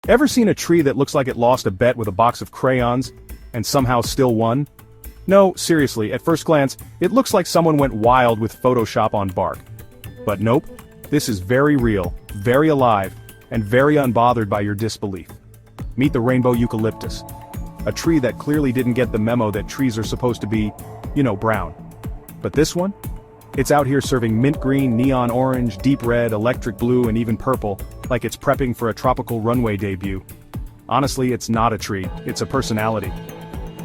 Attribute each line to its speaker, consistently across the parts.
Speaker 1: Ever seen a tree that looks like it lost a bet with a box of crayons, and somehow still won? No, seriously, at first glance, it looks like someone went wild with Photoshop on bark. But nope, this is very real, very alive, and very unbothered by your disbelief. Meet the rainbow eucalyptus. A tree that clearly didn't get the memo that trees are supposed to be, brown. But this one? It's out here serving mint green, neon orange, deep red, electric blue, and even purple, like it's prepping for a tropical runway debut. Honestly, it's not a tree, it's a personality.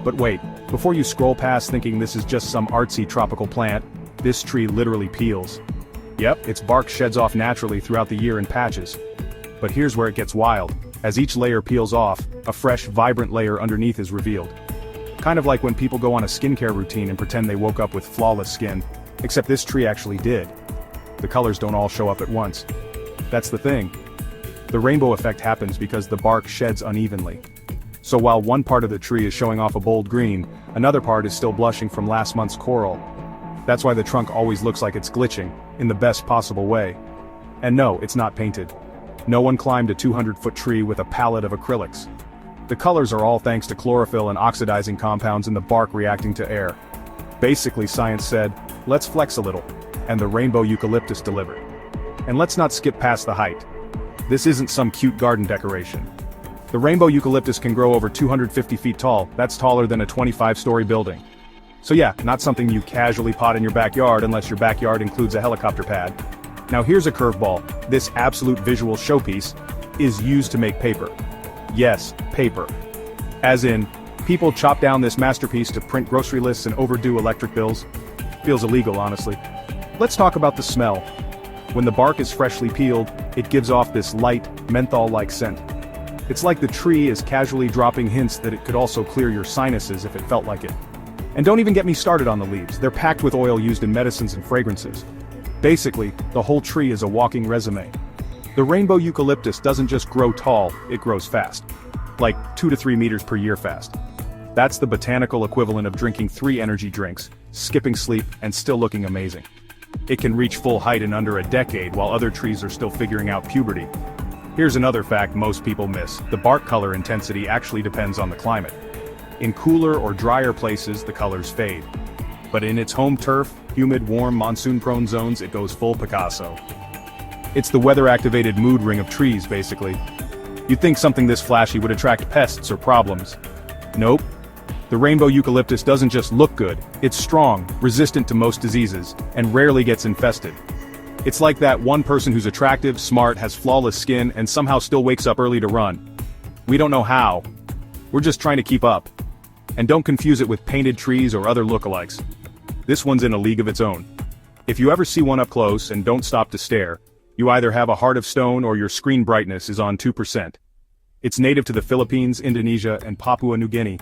Speaker 1: But wait, before you scroll past thinking this is just some artsy tropical plant, this tree literally peels. Yep, its bark sheds off naturally throughout the year in patches. But here's where it gets wild. As each layer peels off, a fresh, vibrant layer underneath is revealed. Kind of like when people go on a skincare routine and pretend they woke up with flawless skin, except this tree actually did. The colors don't all show up at once. That's the thing. The rainbow effect happens because the bark sheds unevenly. So while one part of the tree is showing off a bold green, another part is still blushing from last month's coral. That's why the trunk always looks like it's glitching, in the best possible way. And no, it's not painted. No one climbed a 200-foot tree with a palette of acrylics. The colors are all thanks to chlorophyll and oxidizing compounds in the bark reacting to air. Basically, science said, let's flex a little, and the rainbow eucalyptus delivered. And let's not skip past the height. This isn't some cute garden decoration. The rainbow eucalyptus can grow over 250 feet tall, that's taller than a 25-story building. So yeah, not something you casually pot in your backyard unless your backyard includes a helicopter pad. Now here's a curveball. This absolute visual showpiece is used to make paper. Yes, paper. As in, people chop down this masterpiece to print grocery lists and overdue electric bills. Feels illegal, honestly. Let's talk about the smell. When the bark is freshly peeled, it gives off this light, menthol-like scent. It's like the tree is casually dropping hints that it could also clear your sinuses if it felt like it. And don't even get me started on the leaves, they're packed with oil used in medicines and fragrances. Basically, the whole tree is a walking resume. The rainbow eucalyptus doesn't just grow tall, it grows fast. Like 2 to 3 meters per year fast. That's the botanical equivalent of drinking 3 energy drinks, skipping sleep, and still looking amazing. It can reach full height in under a decade while other trees are still figuring out puberty. Here's another fact most people miss. The bark color intensity actually depends on the climate. In cooler or drier places, the colors fade. But in its home turf, humid, warm, monsoon-prone zones, it goes full Picasso. It's the weather-activated mood ring of trees, basically. You'd think something this flashy would attract pests or problems. Nope. The rainbow eucalyptus doesn't just look good, it's strong, resistant to most diseases, and rarely gets infested. It's like that one person who's attractive, smart, has flawless skin, and somehow still wakes up early to run. We don't know how. We're just trying to keep up. And don't confuse it with painted trees or other lookalikes. This one's in a league of its own. If you ever see one up close and don't stop to stare, you either have a heart of stone or your screen brightness is on 2%. It's native to the Philippines, Indonesia, and Papua New Guinea.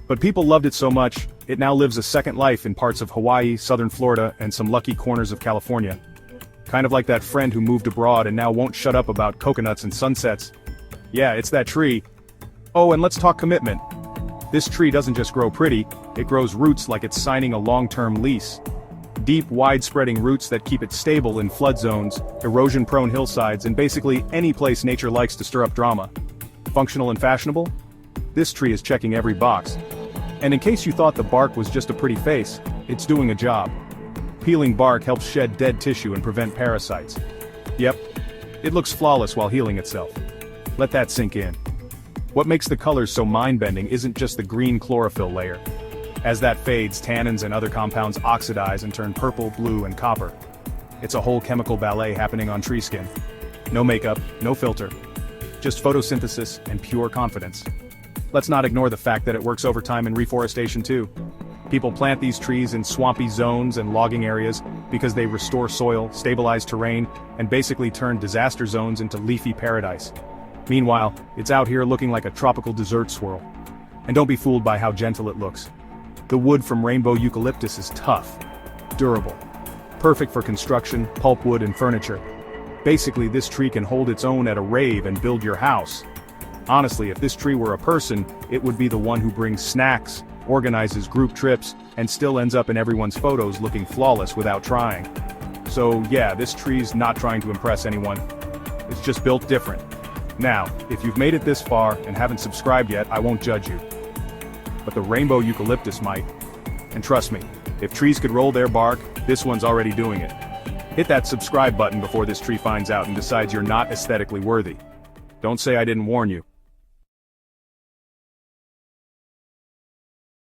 Speaker 1: But people loved it so much, it now lives a second life in parts of Hawaii, southern Florida, and some lucky corners of California. Kind of like that friend who moved abroad and now won't shut up about coconuts and sunsets. Yeah, it's that tree. Oh, and let's talk commitment. This tree doesn't just grow pretty, it grows roots like it's signing a long-term lease. Deep, wide-spreading roots that keep it stable in flood zones, erosion-prone hillsides, and basically any place nature likes to stir up drama. Functional and fashionable? This tree is checking every box. And in case you thought the bark was just a pretty face, it's doing a job. Peeling bark helps shed dead tissue and prevent parasites. Yep, it looks flawless while healing itself. Let that sink in. What makes the colors so mind-bending isn't just the green chlorophyll layer. As that fades, tannins and other compounds oxidize and turn purple, blue, and copper. It's a whole chemical ballet happening on tree skin. No makeup, no filter. Just photosynthesis and pure confidence. Let's not ignore the fact that it works overtime in reforestation too. People plant these trees in swampy zones and logging areas because they restore soil, stabilize terrain, and basically turn disaster zones into leafy paradise. Meanwhile, it's out here looking like a tropical dessert swirl. And don't be fooled by how gentle it looks. The wood from rainbow eucalyptus is tough, durable, perfect for construction, pulpwood, and furniture. Basically, this tree can hold its own at a rave and build your house. Honestly, if this tree were a person, it would be the one who brings snacks, organizes group trips, and still ends up in everyone's photos looking flawless without trying. So yeah, this tree's not trying to impress anyone. It's just built different. Now, if you've made it this far and haven't subscribed yet, I won't judge you. But the rainbow eucalyptus might. And trust me, if trees could roll their bark, this one's already doing it. Hit that subscribe button before this tree finds out and decides you're not aesthetically worthy. Don't say I didn't warn you.